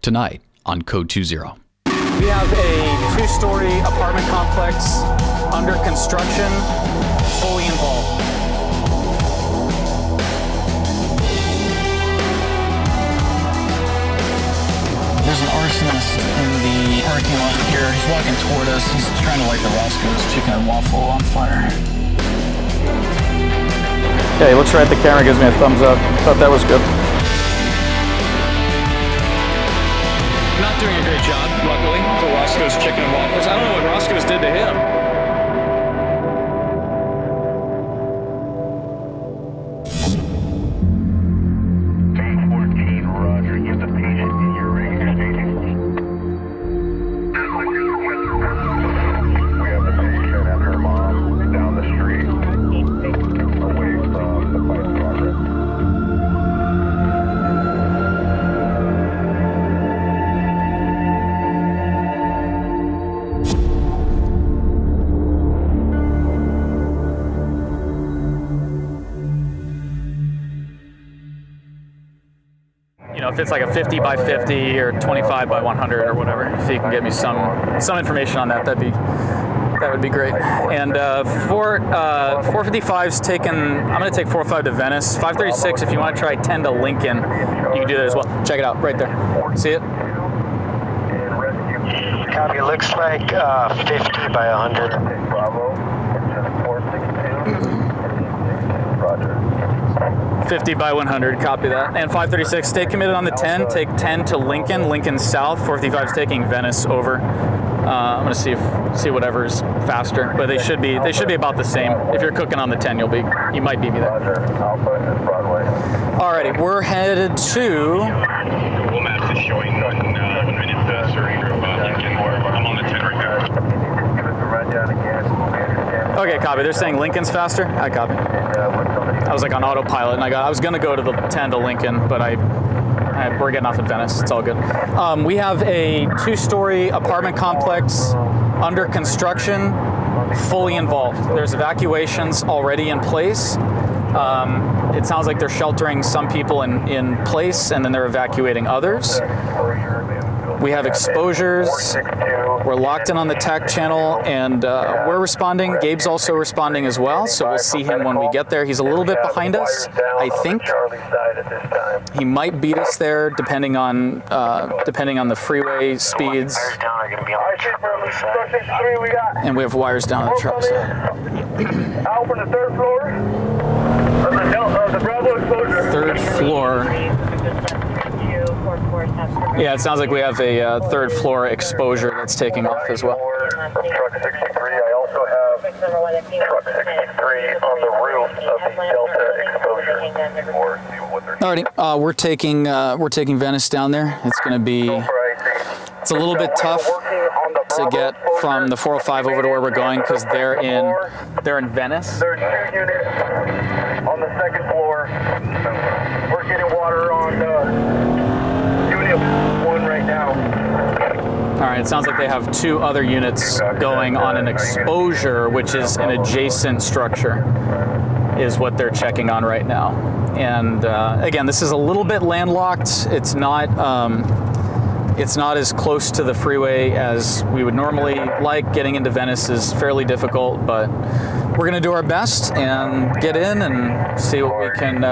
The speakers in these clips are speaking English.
tonight on Code 20. We have a two-story apartment complex under construction, fully involved. There's an arsonist in the parking lot here. He's walking toward us. He's trying to light the Roscoe's Chicken and Waffle on fire. Yeah, he looks right at the camera, gives me a thumbs up. Thought that was good. Not doing a great job, luckily, for Roscoe's Chicken and Waffles. I don't know what Roscoe's did to him. You know, if it's like a 50 by 50 or 25 by 100 or whatever, if you can get me some information on that, that would be great. And 455's taken. I'm going to take 405 to Venice. 536. If you want to try 10 to Lincoln, you can do that as well. Check it out right there. See it? Copy. Looks like 50 by 100. Bravo. 50 by 100, copy that. And 536, stay committed on the 10, take 10 to Lincoln, Lincoln South. 455 is taking Venice over. I'm gonna see whatever's faster, but they should be about the same. If you're cooking on the 10, you might beat me there. Alrighty, we're headed to. Google Maps is showing 1 minute surrey of Lincoln. I'm on the 10 right now. Okay, copy. They're saying Lincoln's faster. I copy. I was like on autopilot, and I was gonna go to the 10 to Lincoln, but we're getting off at Venice. It's all good. We have a two-story apartment complex under construction, fully involved. There's evacuations already in place. It sounds like they're sheltering some people in place, and then they're evacuating others. We have exposures. We're locked in on the TAC channel, and we're responding. Gabe's also responding as well, so we'll see him when we get there. He's a little bit behind us, I think. He might beat us there, depending on the freeway speeds. And we have wires down on the truck side. Out from the 3rd floor. The Bravo exposure. 3rd floor. Yeah, it sounds like we have a 3rd floor exposure that's taking off as well. From truck 63, I also have truck 63 on the roof of the Delta exposure. Alrighty, we're taking Venice down there. It's going to be a little bit tough to get from the 405 over to where we're going because they're in Venice. There are 2 units on the 2nd floor. We're getting water on unit 1 right now. All right, it sounds like they have 2 other units going on an exposure, which is an adjacent structure, is what they're checking on right now. And again, this is a little bit landlocked. It's not as close to the freeway as we would normally like. Getting into Venice is fairly difficult, but we're going to do our best and get in and see what we can do.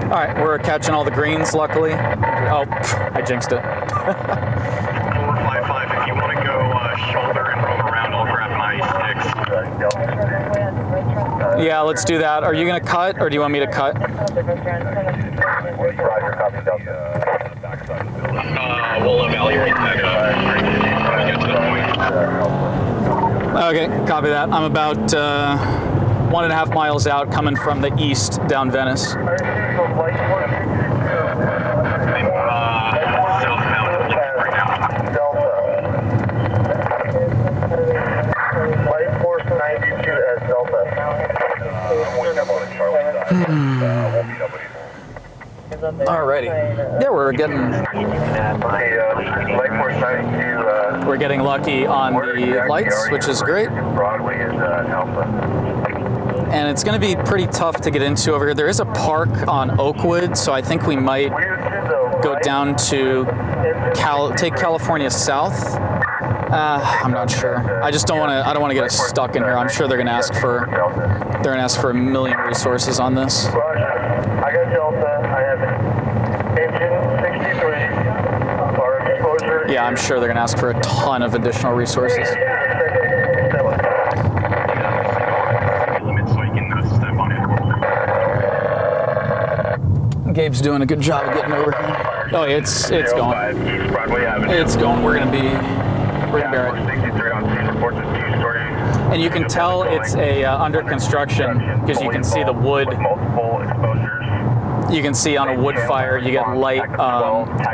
All right, we're catching all the greens, luckily. Oh, I jinxed it. 455, if you want to go shoulder and roam around, I'll grab my sticks. Yeah, let's do that. Are you going to cut, or do you want me to cut? We'll evaluate that when we get to the point. Okay, copy that. I'm about 1.5 miles out, coming from the east down Venice. Alrighty. Yeah, we're getting lucky on the lights, which is great. And it's going to be pretty tough to get into over here. There is a park on Oakwood, so I think we might go down to take California South. I'm not sure. I just don't want to. I don't want to get us stuck in here. I'm sure they're going to ask for. They're going to ask for a million resources on this. I got Delta. I have engine 63. Our exposure. Yeah, I'm sure they're going to ask for a ton of additional resources. Gabe's doing a good job of getting over here. Oh, it's going. It's going. We're gonna be right. And you can tell it's a under construction because you can see the wood. You can see on a wood fire, you get light.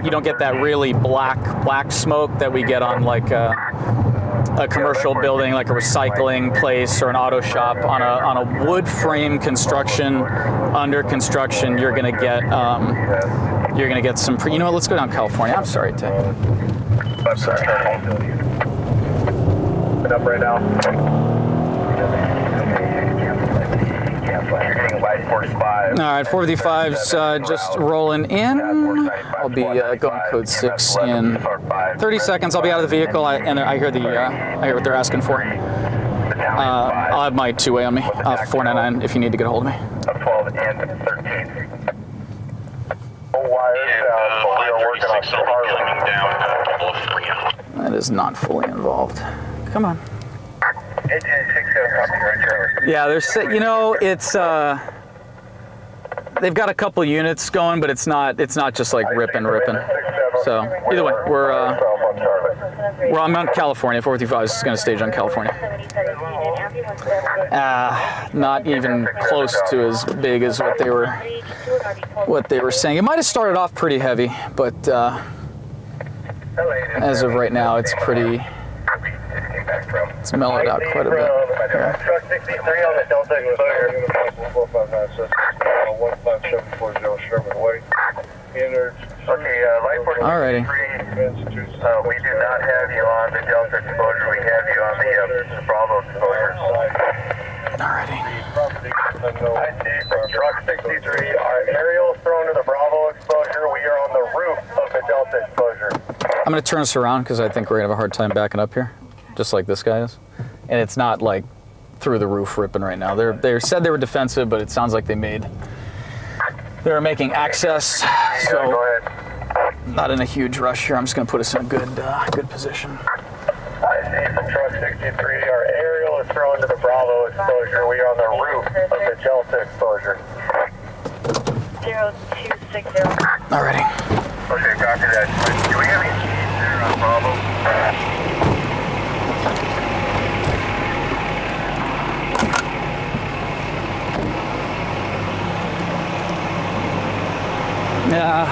You don't get that really black smoke that we get on like a commercial building, like a recycling place or an auto shop. On a wood frame construction, under construction, you're gonna get some. You know what? Let's go down California. I'm sorry, Tay. I'm sorry. Up right now. All right, 455's just rolling in. I'll be going code 6 in 30 seconds. I'll be out of the vehicle, and I hear what they're asking for. I'll have my two-way on me, 499 if you need to get a hold of me. 12 and 13. Wires down, but we are working on That is not fully involved. Come on. Yeah, there's, you know, it's they've got a couple units going, but it's not just like ripping. So either way, I'm on California. 455 is going to stage on California. Not even close to as big as what they were saying. It might have started off pretty heavy, but as of right now, it's mellowed out quite a bit. Yeah. Truck 63 on the Delta exposure. 15740 Sherman Way. Okay, Light 43. Alrighty. We do not have you on the Delta exposure. We have you on the Bravo exposure. Alrighty. I see from truck 63. Our aerial is thrown to the Bravo exposure. We are on the roof of the Delta exposure. I'm going to turn us around because I think we're going to have a hard time backing up here, just like this guy is. And it's not like through the roof ripping right now. They said they were defensive, but it sounds like they were making access. So not in a huge rush here. I'm just going to put us in a good position. I see from truck 63. Our aerial is thrown to the Bravo exposure. We are on the roof of the Delta exposure. 0260. Alrighty. Okay, copy that. Do we have any keys there on Bravo? Yeah.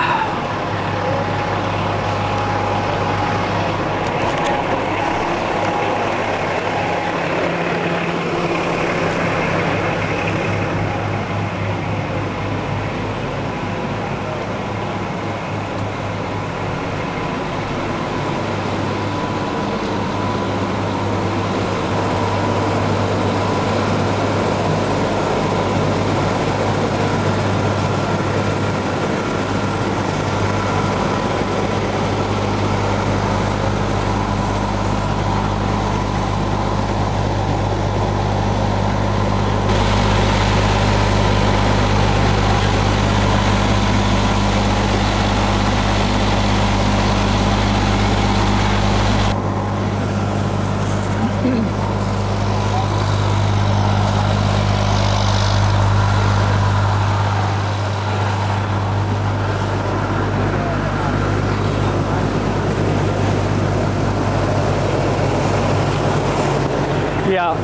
Yeah,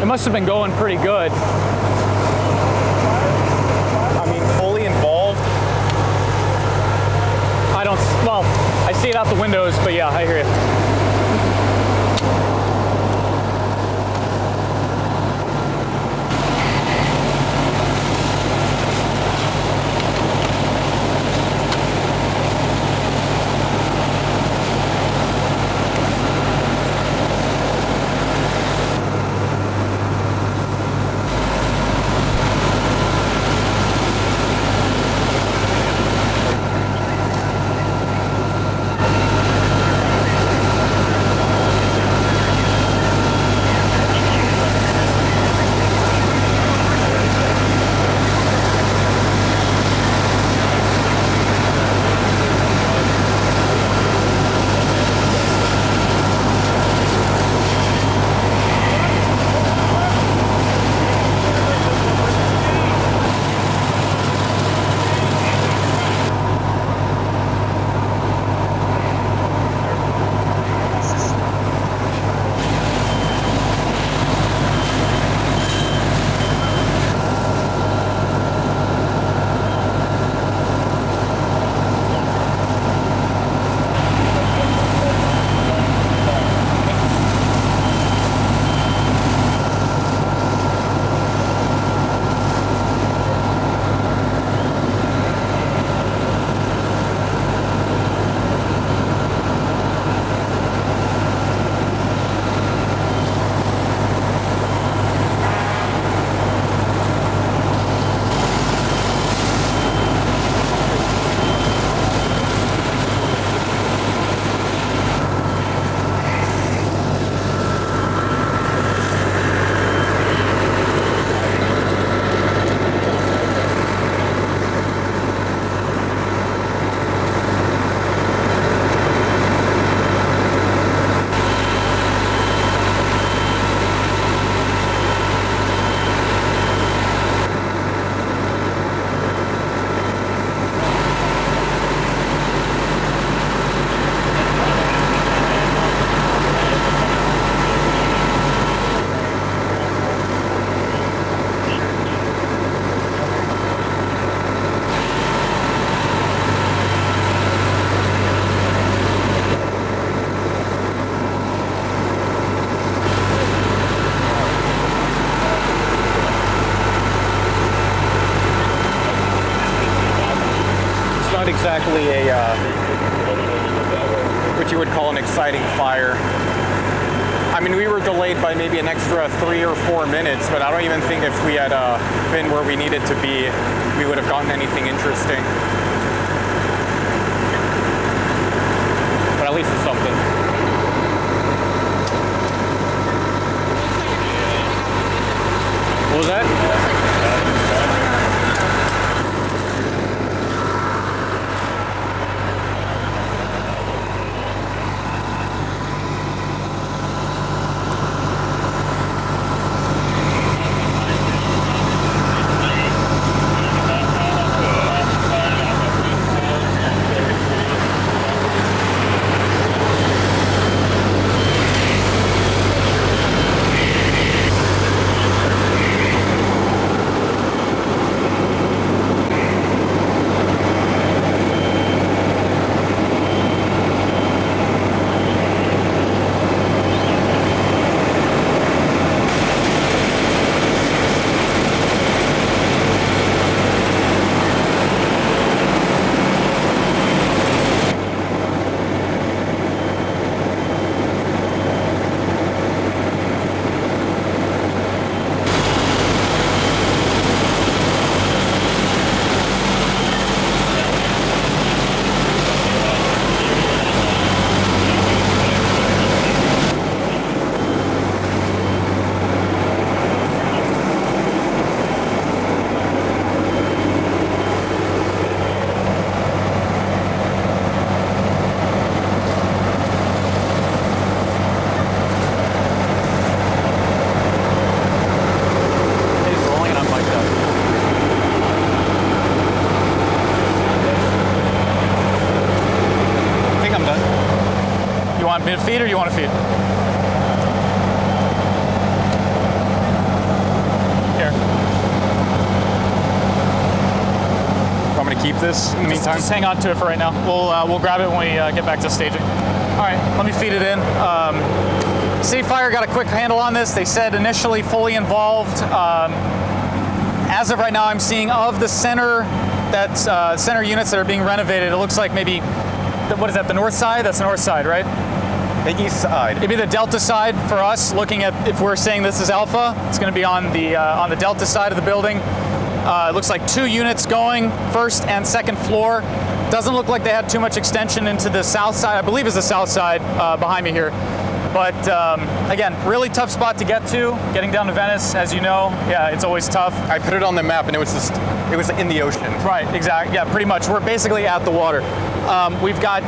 it must have been going pretty good. I mean, fully involved. Well, I see it out the windows, but yeah, I hear you. exactly a what you would call an exciting fire. I mean, we were delayed by maybe an extra 3 or 4 minutes, but I don't even think if we had been where we needed to be, we would have gotten anything interesting. But at least it's something. What was that? Me to feed or you want to feed? Here. Want me to keep this in the meantime? Just hang on to it for right now. We'll grab it when we get back to staging. All right, let me feed it in. City Fire got a quick handle on this. They said initially fully involved. As of right now, I'm seeing of the center center units that are being renovated. It looks like maybe, what is that? The north side? That's the north side, right? The east side. Maybe the delta side for us. Looking at if we're saying this is alpha, it's going to be on the delta side of the building. It looks like 2 units going, first and second floor. Doesn't look like they had too much extension into the south side. I believe is the south side behind me here. But again, really tough spot to get to. Getting down to Venice, as you know, yeah, it's always tough. I put it on the map and it was in the ocean. Right, exactly. Yeah, pretty much. We're basically at the water. We've got,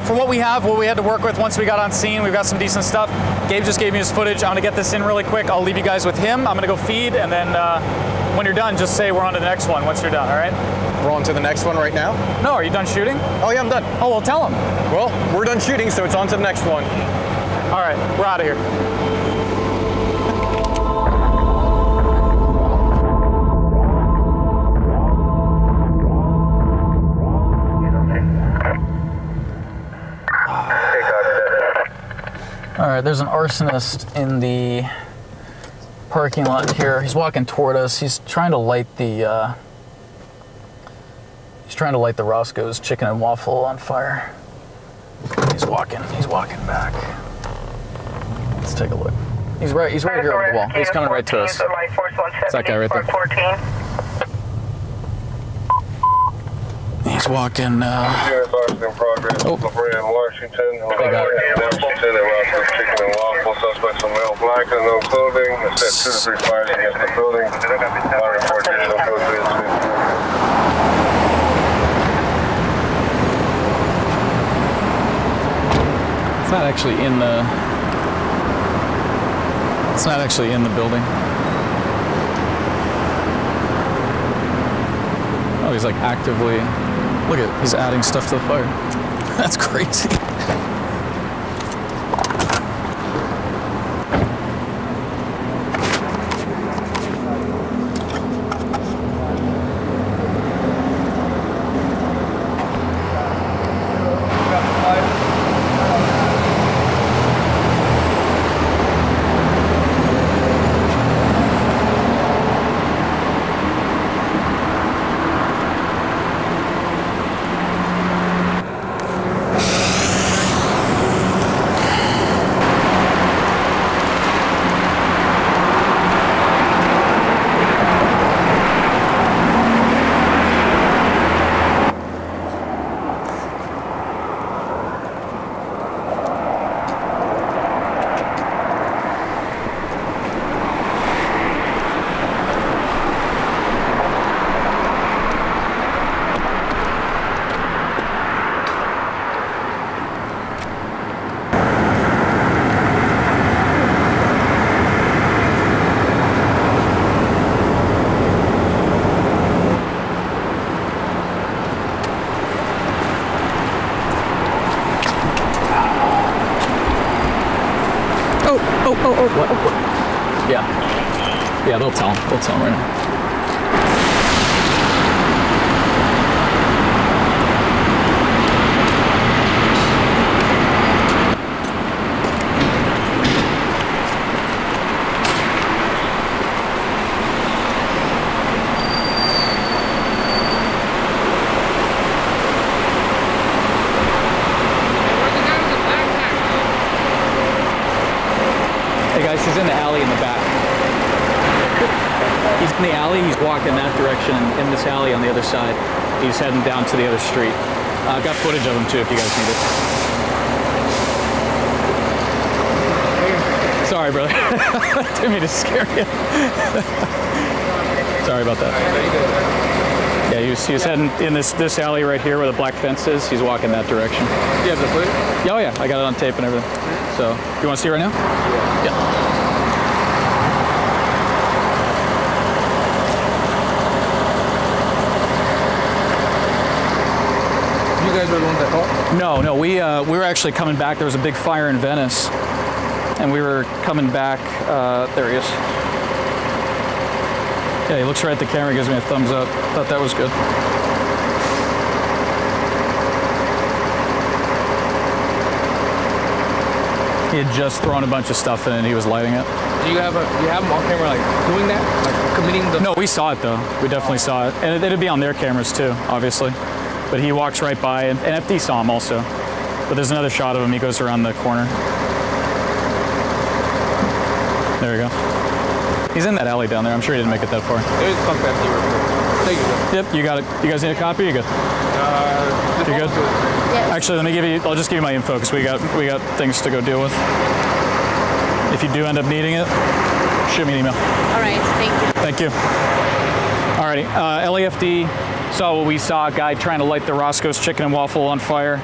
for what we had to work with once we got on scene, we've got some decent stuff. Gabe just gave me his footage. I'm gonna get this in really quick. I'll leave you guys with him. I'm gonna go feed, and then when you're done, just say we're on to the next one once you're done, all right? We're on to the next one right now? No, are you done shooting? Oh yeah, I'm done. Oh, well, tell him. Well, we're done shooting, so it's on to the next one. All right, we're out of here. All right, there's an arsonist in the parking lot here. He's walking toward us. He's trying to light the Roscoe's chicken and waffle on fire. He's walking back. Let's take a look. He's right here over the wall. He's coming right to us. It's that guy right there. He's walking. in progress. Oh. In Washington. They got it. Washington and Roscoe's Chicken and Waffle. Suspects in male black and no clothing. Set 2 to 3 fires against the building. Fire report digital code 3. It's not actually in the. It's not actually in the building. Oh, he's like actively. Look at, he's adding stuff to the fire. That's crazy. Yeah, they'll tell him. They'll tell him right now. He's in the alley in the back. He's in the alley, he's walking that direction, and in this alley on the other side, he's heading down to the other street. I've got footage of him too if you guys need it. Sorry, brother. Didn't mean to scare you. Sorry about that. Yeah, he was heading in this alley right here where the black fence is. He's walking that direction. You have the footage? Yeah, oh yeah, I got it on tape and everything. So, you want to see it right now? Yeah. You guys were the ones that called? No, we were actually coming back. There was a big fire in Venice, and we were coming back. There he is. Yeah, he looks right at the camera, gives me a thumbs up. Thought that was good. He had just thrown a bunch of stuff in and he was lighting it. Do you have him on camera like doing that? Like committing the... No, we saw it though. We definitely saw it. And it'd be on their cameras too, obviously. But he walks right by, and FD saw him also. But there's another shot of him. He goes around the corner. There we go. He's in that alley down there. I'm sure he didn't make it that far. There's a pump FD real quick. Thank you. Yep, you got it. You guys need a copy? You good? You good? Yes. Actually, let me give you. I'll just give you my info because we got things to go deal with. If you do end up needing it, shoot me an email. All right. Thank you. Thank you. Alrighty. LAFD saw what we saw. A guy trying to light the Roscoe's Chicken and Waffle on fire.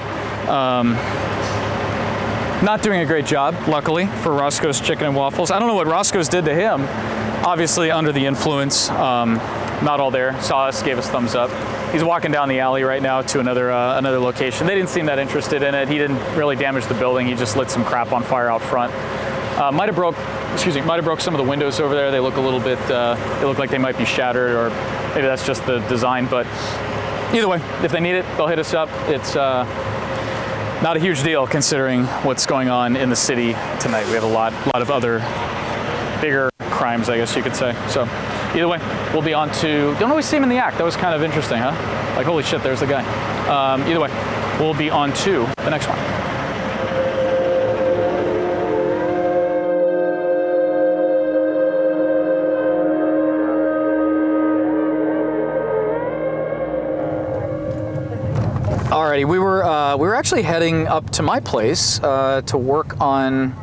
Not doing a great job, luckily, for Roscoe's Chicken and Waffles. I don't know what Roscoe's did to him. Obviously under the influence. Not all there. Saw us, gave us thumbs up. He's walking down the alley right now to another location. They didn't seem that interested in it. He didn't really damage the building. He just lit some crap on fire out front. Might have broke some of the windows over there. They look a little bit. They look like they might be shattered, or maybe that's just the design. But either way, if they need it, they'll hit us up. It's not a huge deal considering what's going on in the city tonight. We have a lot of other bigger crimes, I guess you could say. So either way, we'll be on to, don't always see him in the act. That was kind of interesting, huh? Like, holy shit, there's the guy. Either way, we'll be on to the next one. Alrighty, we were actually heading up to my place to work on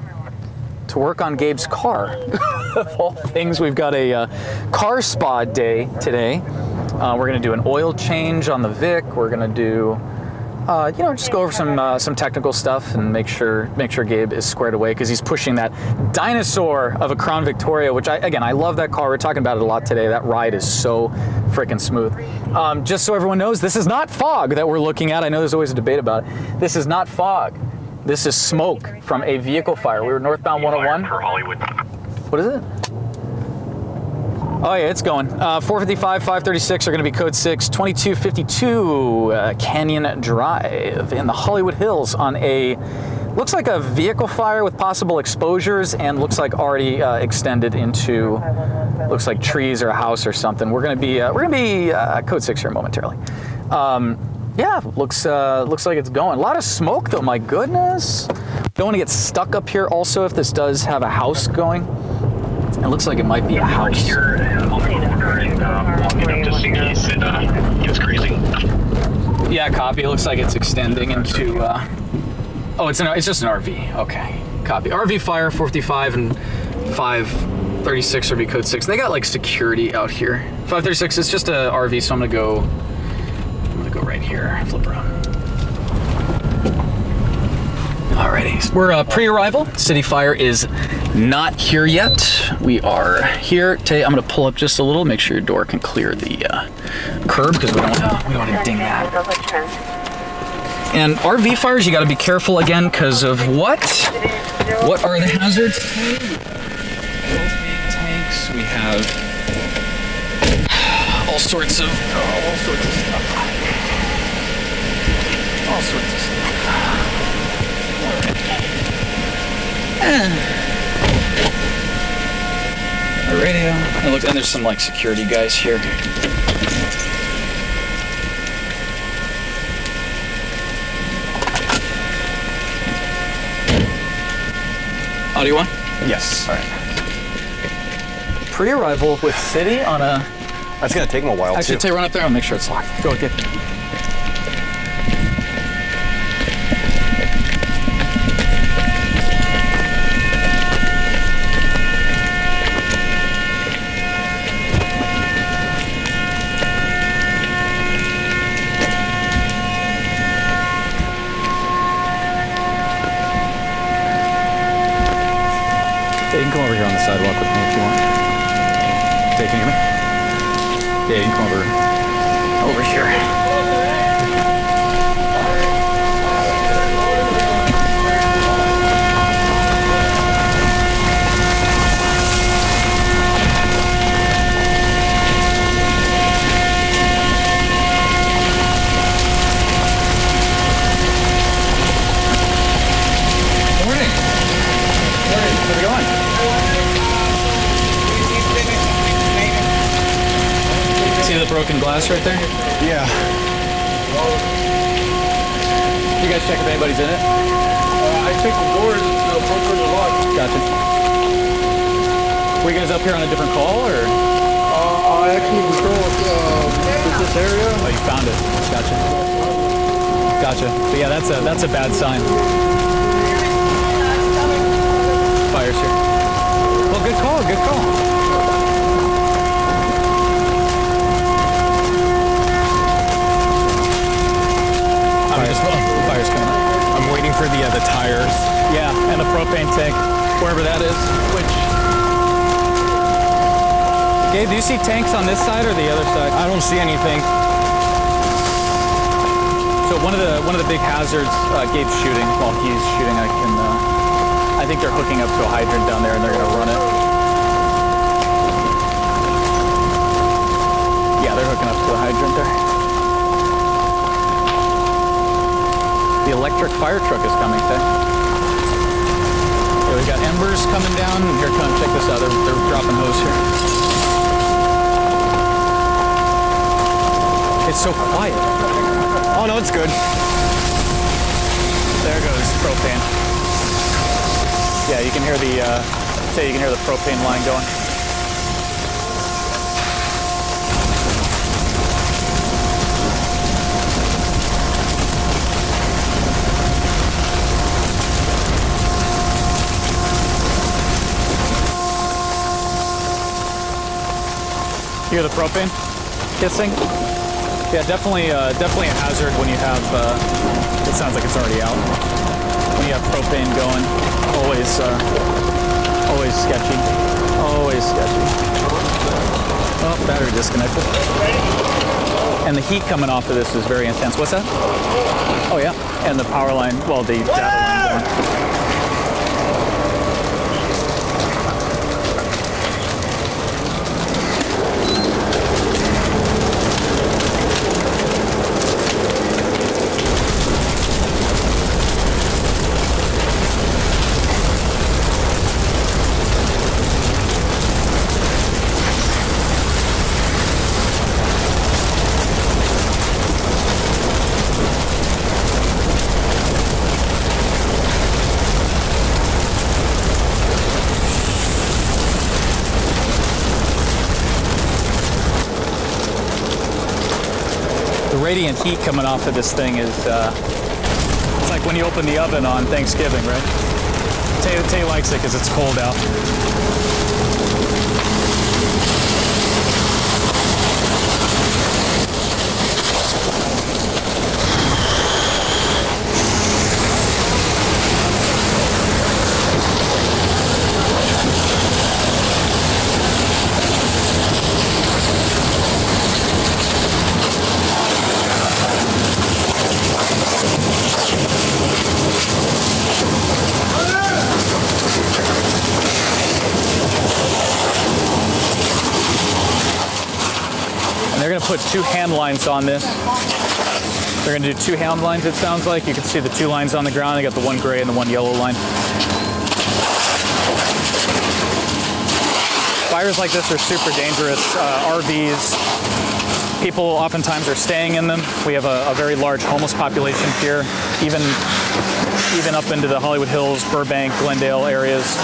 Gabe's car. Of all things, we've got a car spa day today. We're gonna do an oil change on the Vic. We're gonna do, just go over some technical stuff and make sure Gabe is squared away because he's pushing that dinosaur of a Crown Victoria, which I love that car. We're talking about it a lot today. That ride is so freaking smooth. Just so everyone knows, this is not fog that we're looking at. I know there's always a debate about it. This is not fog. This is smoke from a vehicle fire. We were northbound 101. For Hollywood. What is it? Oh yeah, it's going. 455, 536 are going to be code 6. 2252 Canyon Drive in the Hollywood Hills on a, looks like a vehicle fire with possible exposures and looks like already extended into, looks like trees or a house or something. We're going to be code 6 here momentarily. Yeah, looks like it's going. A lot of smoke though, my goodness. Don't want to get stuck up here also if this does have a house going. It looks like it might be a house. Here and I'll come over and walk it up just in case it gets crazy. Yeah, copy. It looks like it's extending into, oh, it's just an RV. Okay, copy. RV fire, 455 and 536 RV code 6. They got like security out here. 536 is just a RV, so I'm gonna go right here, flip around. Alrighty, we're pre-arrival. City Fire is not here yet. We are here. I'm gonna pull up just a little, make sure your door can clear the curb because we don't want to ding that. And RV fires, you got to be careful again because of what? What are the hazards? Tanks. We have have all sorts of stuff. All sorts of stuff. The radio. And look, and there's some like security guys here. Audio one? Yes. All right. Pre-arrival with City on a... That's going to take them a while, Actually, too. run up there and make sure it's locked. Go get. Yeah, you can come over here on the sidewalk with me if you want. Hey, can you hear me? Yeah, you can come over here. Morning. Morning. How's it going? See the broken glass right there? Yeah. You guys check if anybody's in it? I checked the doors, the front doors are locked. Gotcha. Were you guys up here on a different call, or? I actually control this area. Oh, you found it. Gotcha. Gotcha. But yeah, that's a bad sign. Fire's here. Well, good call. Good call. Fire's coming up. I'm waiting for the tires. Yeah, and the propane tank, wherever that is. Which? Gabe, do you see tanks on this side or the other side? I don't see anything. So one of the big hazards, Gabe's shooting. While he's shooting, I think they're hooking up to a hydrant down there, and they're gonna run it. Yeah, they're hooking up to a hydrant there. The electric fire truck is coming, Tay. Yeah, we got embers coming down. Here, come check this out. They're dropping hose here. It's so quiet. Oh, no, it's good. There goes propane. Yeah, you can hear the propane line going. You hear the propane hissing? Yeah, definitely a hazard when you have. It sounds like it's already out. When you have propane going, always sketchy. Always sketchy. Oh, battery disconnected. And the heat coming off of this is very intense. What's that? Oh yeah, and the power line. Well, the data line going. Radiant heat coming off of this thing is, it's like when you open the oven on Thanksgiving, right? Tay likes it because it's cold out. they're going to put 2 hand lines on this. They're going to do 2 hand lines, it sounds like. You can see the 2 lines on the ground. They got the 1 gray and the 1 yellow line. Fires like this are super dangerous. RVs, people oftentimes are staying in them. We have a very large homeless population here, even up into the Hollywood Hills, Burbank, Glendale areas.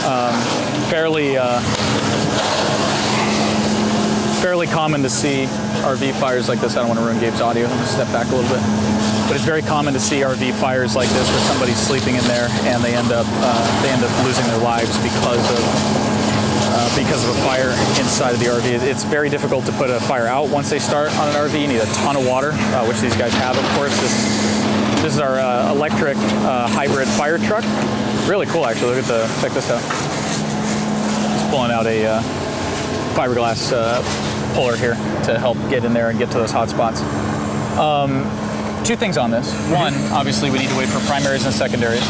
Fairly common to see RV fires like this. I don't want to ruin Gabe's audio. I'm going to step back a little bit. But it's very common to see RV fires like this where somebody's sleeping in there and they end up losing their lives because of a fire inside of the RV. It's very difficult to put a fire out once they start on an RV. You need a ton of water, which these guys have, of course. This is our electric hybrid fire truck. Really cool, actually. Check this out. Just pulling out a fiberglass puller here to help get in there and get to those hot spots. 2 things on this. One, obviously we need to wait for primaries and secondaries.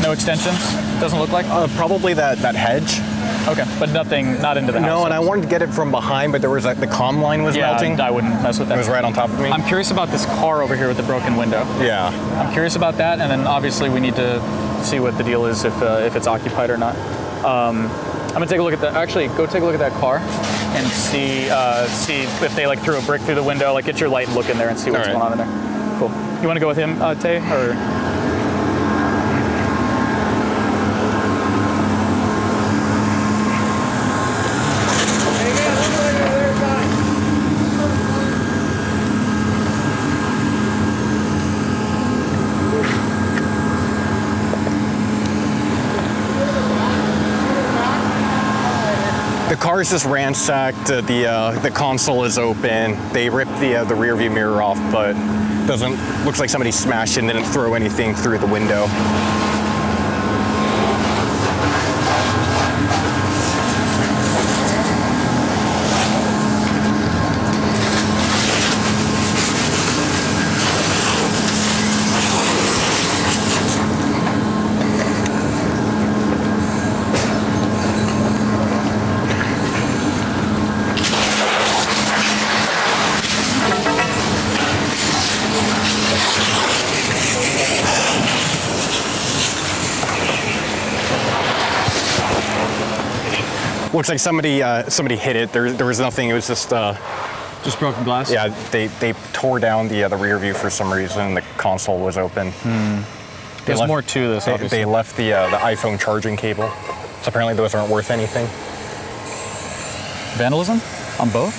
No extensions, doesn't look like? Probably that hedge. Okay, but nothing, not into the house. No, and I wanted to get it from behind, but there was the comm line was melting. I wouldn't mess with that. It was right on top of me. I'm curious about this car over here with the broken window. Yeah. I'm curious about that, and then obviously we need to see what the deal is if it's occupied or not. I'm gonna take a look at that. Actually, go take a look at that car and see if they like threw a brick through the window. Like, get your light and look in there and see what's going on in there. Cool. You want to go with him, Tay, or? The car is just ransacked. The console is open. They ripped the rear view mirror off, but looks like somebody smashed it and didn't throw anything through the window. Looks like somebody hit it. There was nothing. It was just broken glass. Yeah, they tore down the rear view for some reason. The console was open. There's more to this. They left the iPhone charging cable. So apparently those aren't worth anything. Vandalism on both?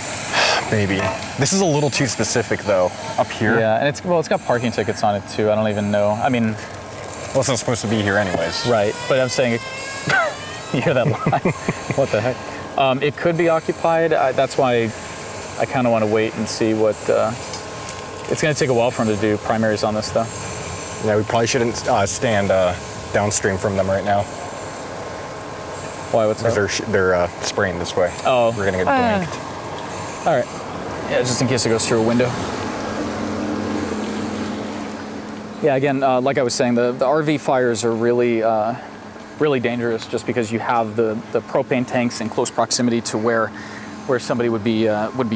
Maybe. This is a little too specific though. Up here. Yeah, and it's got parking tickets on it too. I don't even know. I mean, well, it's not supposed to be here anyways. Right, but I'm saying. You hear that line? What the heck? It could be occupied. That's why I kind of want to wait and see what. It's going to take a while for them to do primaries on this, though. Yeah, we probably shouldn't stand downstream from them right now. Why? What's that? Because they're spraying this way. Oh. We're going to get blinked. All right. Yeah, just in case it goes through a window. Yeah, again, like I was saying, the RV fires are really dangerous just because you have the propane tanks in close proximity to where somebody would be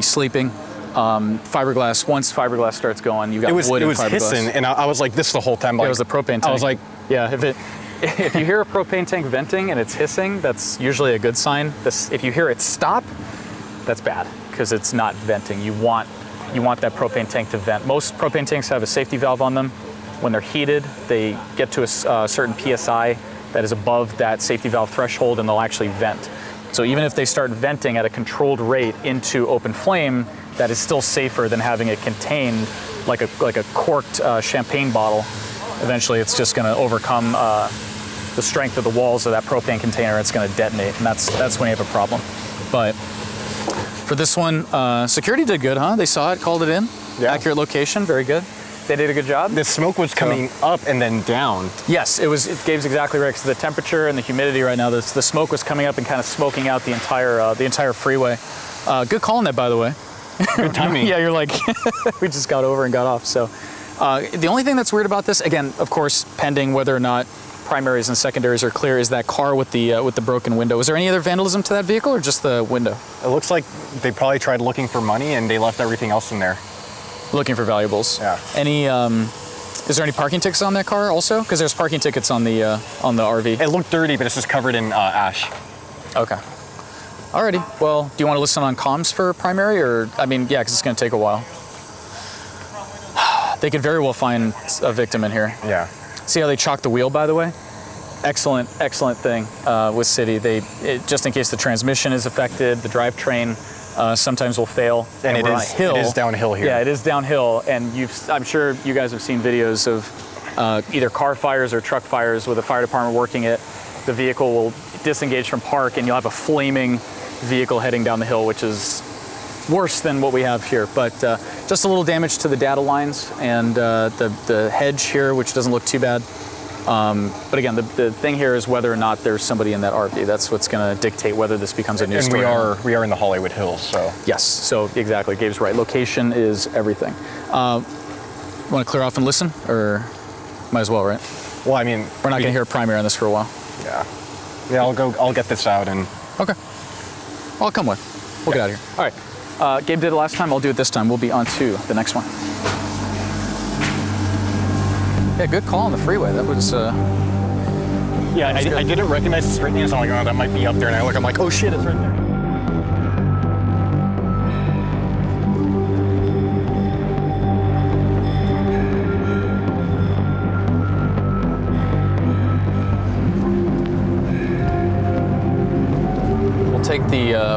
sleeping. Fiberglass, once fiberglass starts going, you've got wood and fiberglass. It was hissing, and I was like this the whole time. Like, it was the propane tank. I was like, yeah, if you hear a propane tank venting and it's hissing, that's usually a good sign. If you hear it stop, that's bad because it's not venting. You want that propane tank to vent. Most propane tanks have a safety valve on them. When they're heated, they get to a certain PSI that is above that safety valve threshold, and they'll actually vent. So even if they start venting at a controlled rate into open flame, that is still safer than having it contained like a corked champagne bottle. Eventually, it's just going to overcome the strength of the walls of that propane container. It's going to detonate, and that's when you have a problem. But for this one, security did good, huh? They saw it, called it in. Yeah. Accurate location, very good. They did a good job. The smoke was coming up and then down. Yes, it Gabe's exactly right. Because the temperature and the humidity right now, the smoke was coming up and kind of smoking out the entire freeway. Good call on that, by the way. Good timing. Yeah, you're like, we just got over and got off. So the only thing that's weird about this, again, of course, pending whether or not primaries and secondaries are clear, is that car with the broken window. Was there any other vandalism to that vehicle or just the window? It looks like they probably tried looking for money and they left everything else in there. Looking for valuables. Yeah. Any? Is there any parking tickets on that car also? Because there's parking tickets on the RV. It looked dirty, but it's just covered in ash. Okay. Alrighty. Well, do you want to listen on comms for primary, or I mean, yeah, because it's going to take a while. They could very well find a victim in here. Yeah. See how they chalked the wheel, by the way? Excellent, excellent thing with City. Just in case the transmission is affected, the drivetrain sometimes will fail. And it is downhill here. Yeah, it is downhill, and I'm sure you guys have seen videos of either car fires or truck fires with the fire department working it. The vehicle will disengage from park, and you'll have a flaming vehicle heading down the hill, which is worse than what we have here. But just a little damage to the data lines and the hedge here, which doesn't look too bad. But again, the thing here is whether or not there's somebody in that RV. That's what's going to dictate whether this becomes a news story. And we are in the Hollywood Hills, so. Yes, so exactly, Gabe's right. Location is everything. Want to clear off and listen, or might as well, right? Well, I mean, we're not going to hear primary on this for a while. Yeah. Yeah, I'll get this out and. Okay. Well, I'll come with. We'll get out of here. All right. Gabe did it last time. I'll do it this time. We'll be on to the next one. Yeah, good call on the freeway. That was. Yeah, I didn't recognize the street name. So I'm like, oh, that might be up there. And I look, I'm like, oh shit, it's right there.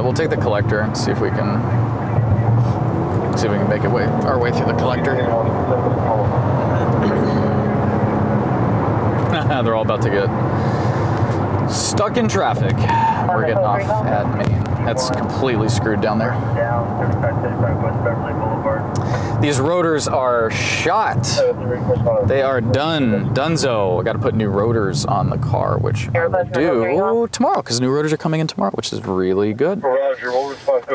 We'll take the collector and see if we can make our way through the collector here. They're all about to get stuck in traffic. We're getting off at Main. That's completely screwed down there. These rotors are shot. They are done. Dunzo. I got to put new rotors on the car, which I will do tomorrow, because new rotors are coming in tomorrow, which is really good.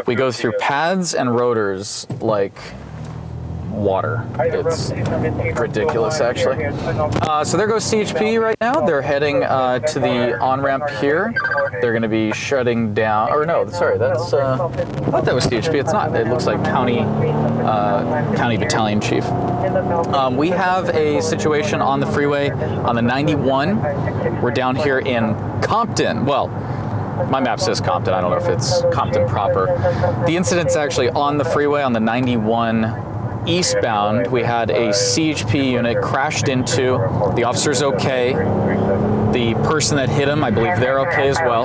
We go through pads and rotors like water. It's ridiculous, actually. So there goes CHP right now. They're heading to the on-ramp here. They're going to be shutting down, or no, sorry, that's, I thought that was CHP. It's not. It looks like County Battalion Chief. We have a situation on the freeway on the 91. We're down here in Compton. Well, my map says Compton. I don't know if it's Compton proper. The incident's actually on the freeway on the 91 eastbound. We had a CHP unit crashed into. The officer's okay. The person that hit him, I believe they're okay as well.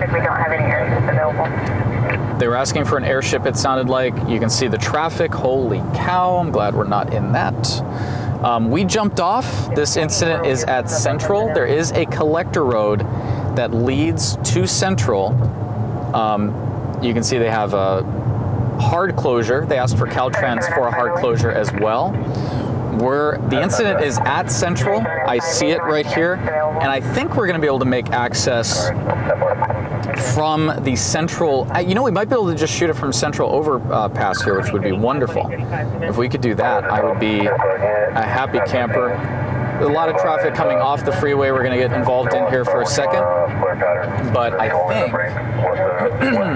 They were asking for an airship, it sounded like. You can see the traffic. Holy cow, I'm glad we're not in that. We jumped off. This incident is at Central. There is a collector road that leads to Central. You can see they have a hard closure. They asked for Caltrans for a hard closure as well. The incident is at Central. I see it right here, and I think we're going to be able to make access from the Central. You know, we might be able to just shoot it from Central overpass here, which would be wonderful. If we could do that, I would be a happy camper. There's a lot of traffic coming off the freeway. We're going to get involved in here for a second. But I think,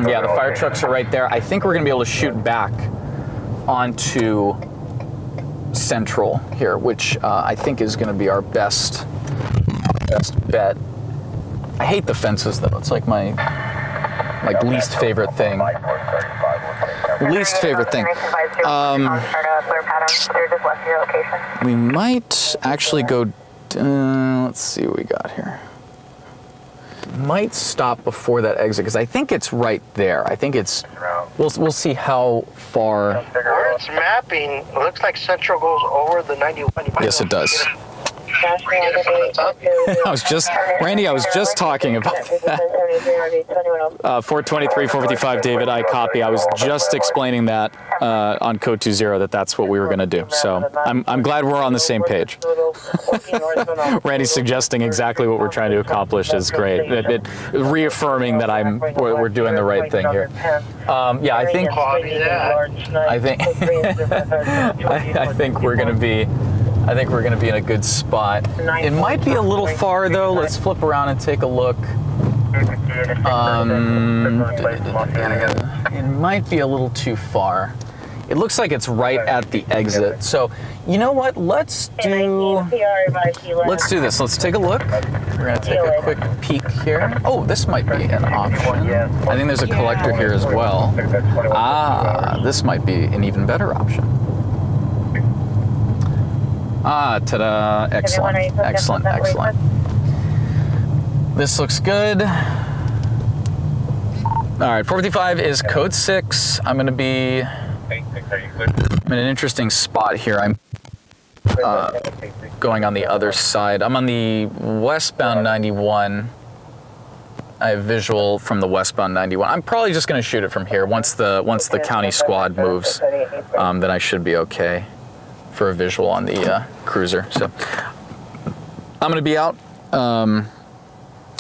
yeah, the fire trucks are right there. I think we're going to be able to shoot back onto Central here, which I think is going to be our best bet. I hate the fences, though. It's like my least favorite thing. Least favorite thing. We might actually go, let's see what we got here. Might stop before that exit, because I think it's right there. I think it's, we'll see how far. Where it's mapping, it looks like Central goes over the 91. Yes, it does. Randy, I was just talking about that. 423, 455, David, I copy. I was just explaining that on code 20 that's what we were going to do. So I'm glad we're on the same page. Randy's suggesting exactly what we're trying to accomplish is great. Reaffirming that we're doing the right thing here. Yeah, I think we're going to be I think we're going to be in a good spot. It might be a little far though. Let's flip around and take a look. It might be a little too far. It looks like it's right at the exit. So, you know what? Let's do this. Let's take a look. We're going to take a quick peek here. Oh, this might be an option. I think there's a collector here as well. Ah, this might be an even better option. Ah, ta-da. Excellent, excellent, excellent. This looks good. All right, 455 is code 6. I'm gonna be, I'm in an interesting spot here. I'm going on the other side. I'm on the westbound 91. I have visual from the westbound 91. I'm probably just gonna shoot it from here. Once the county squad moves, then I should be okay for a visual on the cruiser. So I'm gonna be out.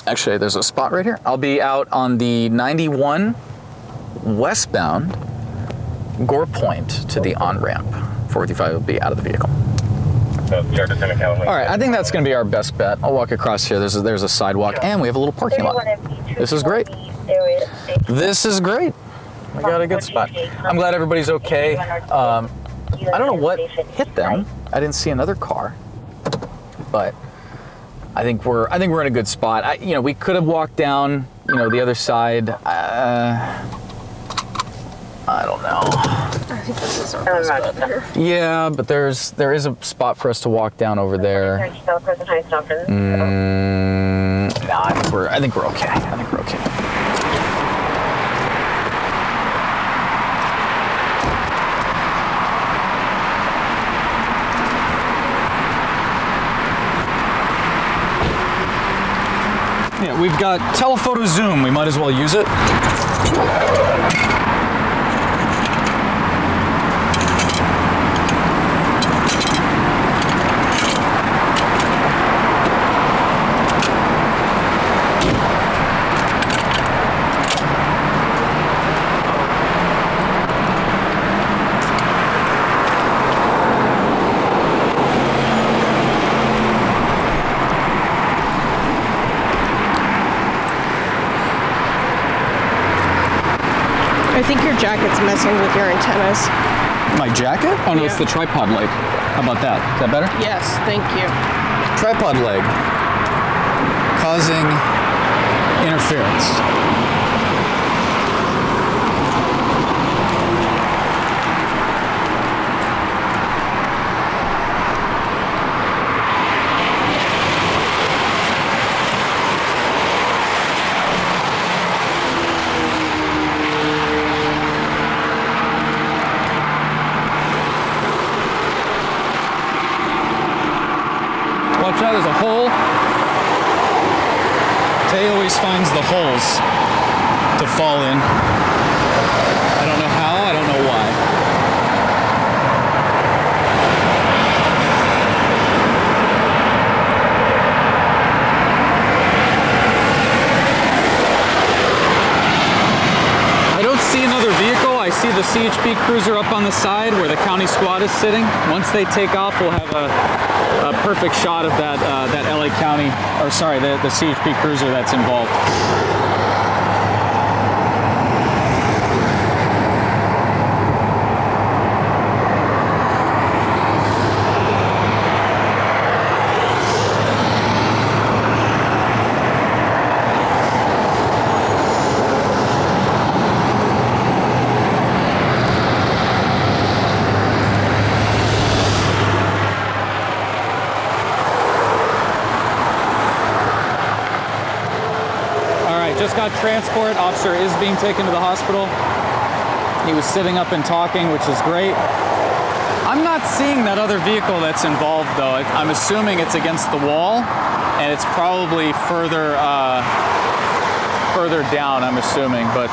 Actually, there's a spot right here. I'll be out on the 91 westbound Gore Point to the on-ramp. 455 will be out of the vehicle. All right, I think that's going to be our best bet. I'll walk across here. There's a sidewalk, and we have a little parking lot. This is great. This is great. We got a good spot. I'm glad everybody's okay. I don't know what hit them. I didn't see another car, but I think we're in a good spot. You know, we could have walked down, you know, the other side. I don't know. I think this is our best bet here. Yeah, but there is a spot for us to walk down over there. Nah, I think we're okay. I think we're okay. Yeah, we've got telephoto zoom. We might as well use it. I think your jacket's messing with your antennas. My jacket? Oh no, it's the tripod leg. How about that? Is that better? Yes, thank you. Tripod leg causing interference. Watch out, there's a hole. Tay always finds the holes to fall in. I don't know how, I don't know why. I don't see another vehicle. I see the CHP cruiser up on the side where the county squad is sitting. Once they take off, we'll have a perfect shot of that LA County, or sorry, the CHP cruiser that's involved. Just got transport. Officer is being taken to the hospital. He was sitting up and talking, which is great. I'm not seeing that other vehicle that's involved, though. I'm assuming it's against the wall, and it's probably further down, I'm assuming. But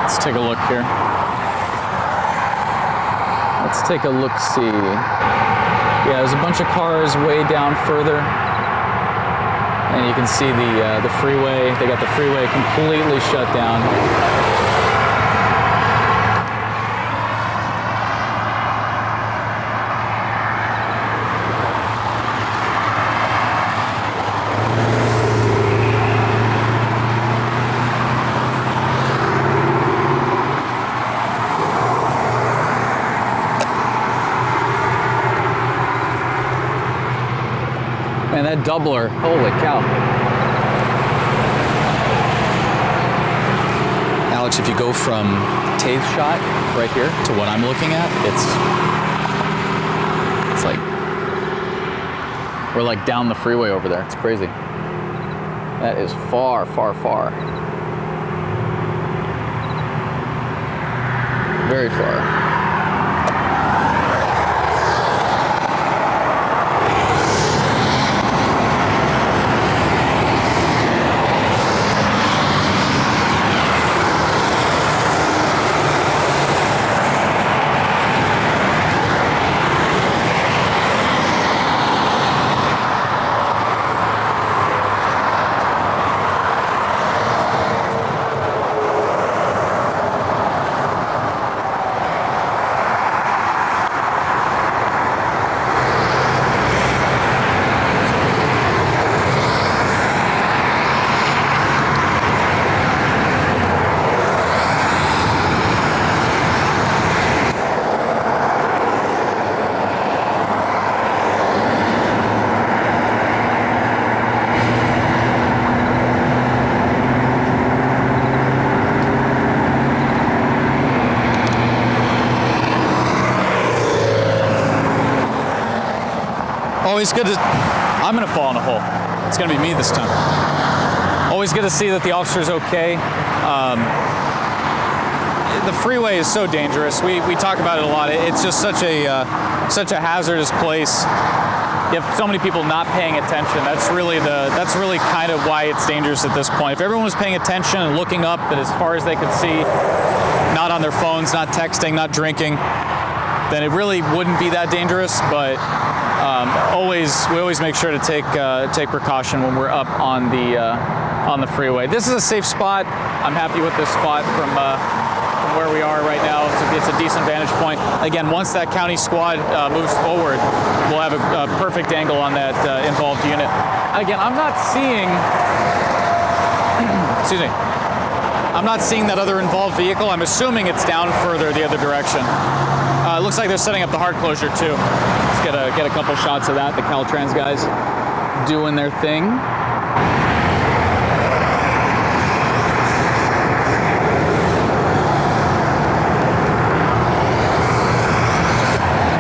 let's take a look here. Let's take a look-see. Yeah, there's a bunch of cars way down further. And you can see the freeway. They got the freeway completely shut down. Man, that doubler, holy cow. Alex, if you go from Tave's shot right here to what I'm looking at, it's like, we're like down the freeway over there. It's crazy. That is far, far, far. Very far. Always good to, I'm gonna fall in a hole. It's gonna be me this time. Always good to see that the officer's okay. The freeway is so dangerous. We talk about it a lot. It's just such a hazardous place. You have so many people not paying attention. That's really kind of why it's dangerous at this point. If everyone was paying attention and looking up and as far as they could see, not on their phones, not texting, not drinking, then it really wouldn't be that dangerous. But we always make sure to take precaution when we're up on the freeway. This is a safe spot. I'm happy with this spot from where we are right now. It's a decent vantage point. Again, once that county squad moves forward, we'll have a perfect angle on that involved unit. Again, I'm not seeing, excuse me, I'm not seeing that other involved vehicle. I'm assuming it's down further the other direction. It looks like they're setting up the hard closure too. Let's get a couple shots of that. The Caltrans guys doing their thing.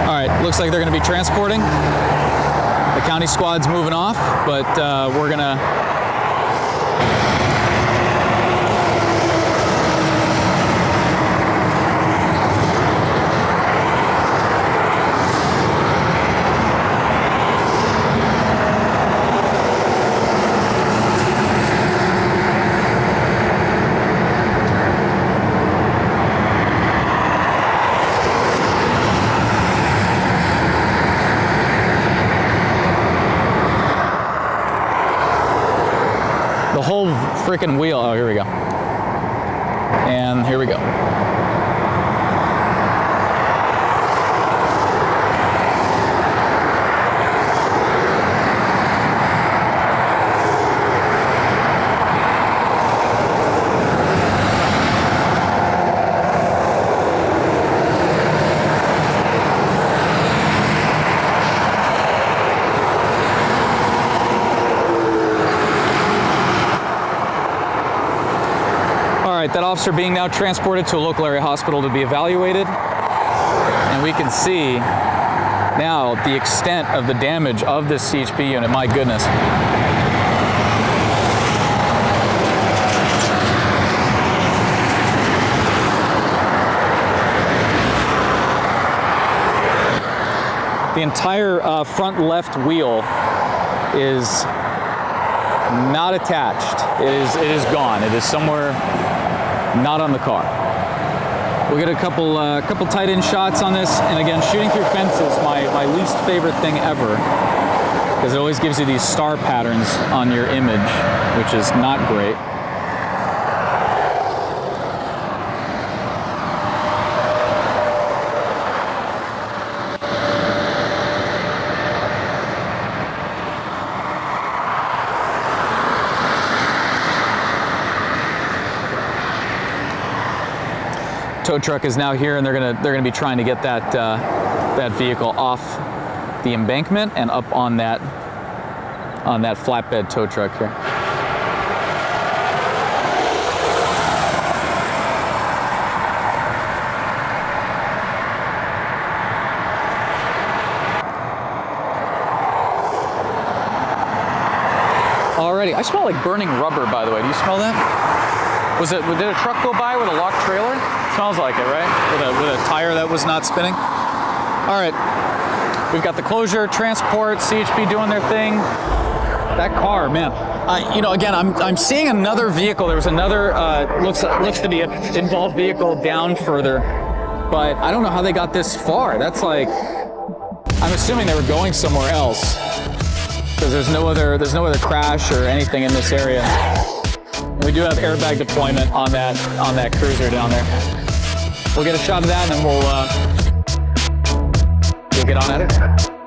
All right, looks like they're going to be transporting. The county squad's moving off, but we're going to freaking wheel. Oh, here we go. And here we go. That officer being now transported to a local area hospital to be evaluated. And we can see now the extent of the damage of this CHP unit. My goodness. The entire front left wheel is not attached. It is gone. It is somewhere not on the car. We'll get a couple tight end shots on this, and again, shooting through fences, my least favorite thing ever, because it always gives you these star patterns on your image, which is not great. Tow truck is now here, and they're gonna be trying to get that vehicle off the embankment and up on that on that flatbed tow truck here. Alrighty, I smell like burning rubber, by the way. Do you smell that? Did a truck go by with a locked trailer? Smells like it, right? With a tire that was not spinning. All right, we've got the closure, transport, CHP doing their thing. That car, man. You know, again, I'm seeing another vehicle. There was another looks to be an involved vehicle down further, but I don't know how they got this far. That's like, I'm assuming they were going somewhere else because there's no other crash or anything in this area. We do have airbag deployment on that cruiser down there. We'll get a shot of that and then we'll get on at it.